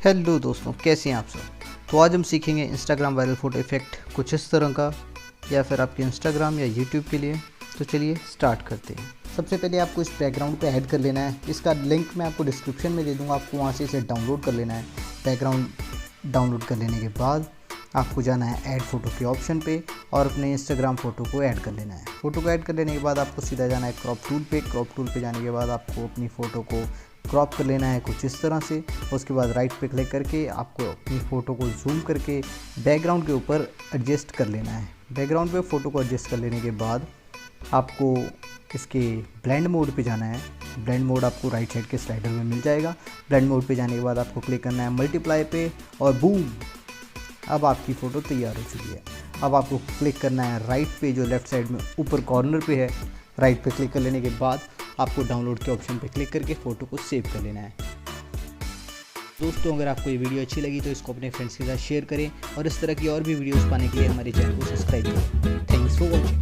Hello दोस्तों, कैसे हैं आप सब। तो आज हम सीखेंगे इंस्टाग्राम वायरल फ़ोटो इफ़ेक्ट कुछ इस तरह का, या फिर आपके इंस्टाग्राम या यूट्यूब के लिए। तो चलिए स्टार्ट करते हैं। सबसे पहले आपको इस बैकग्राउंड पे ऐड कर लेना है। इसका लिंक मैं आपको डिस्क्रिप्शन में दे दूँगा, आपको वहाँ से इसे डाउनलोड कर लेना है। बैकग्राउंड डाउनलोड कर लेने के बाद आपको जाना है ऐड फ़ोटो के ऑप्शन पे और अपने इंस्टाग्राम फ़ोटो को ऐड कर लेना है। फ़ोटो को ऐड कर लेने के बाद आपको सीधा जाना है क्रॉप टूल पे। क्रॉप टूल पे जाने के बाद आपको अपनी फ़ोटो को क्रॉप कर लेना है कुछ इस तरह से। उसके बाद राइट पे क्लिक करके आपको अपनी फ़ोटो को जूम करके बैकग्राउंड के ऊपर एडजस्ट कर लेना है। बैकग्राउंड पे फ़ोटो को एडजस्ट कर लेने के बाद आपको इसके ब्लेंड मोड पे जाना है। ब्लेंड मोड आपको राइट साइड के स्लाइडर में मिल जाएगा। ब्लेंड मोड पे जाने के बाद आपको क्लिक करना है मल्टीप्लाई पे और बूम, अब आपकी फ़ोटो तैयार हो चुकी है। अब आपको क्लिक करना है राइट पे, जो लेफ़्ट साइड में ऊपर कॉर्नर पे है। राइट पे क्लिक कर लेने के बाद आपको डाउनलोड के ऑप्शन पे क्लिक करके फ़ोटो को सेव कर लेना है। दोस्तों, अगर आपको ये वीडियो अच्छी लगी तो इसको अपने फ्रेंड्स के साथ शेयर करें और इस तरह की और भी वीडियोस पाने के लिए हमारे चैनल को सब्सक्राइब करें। Thanks for watching.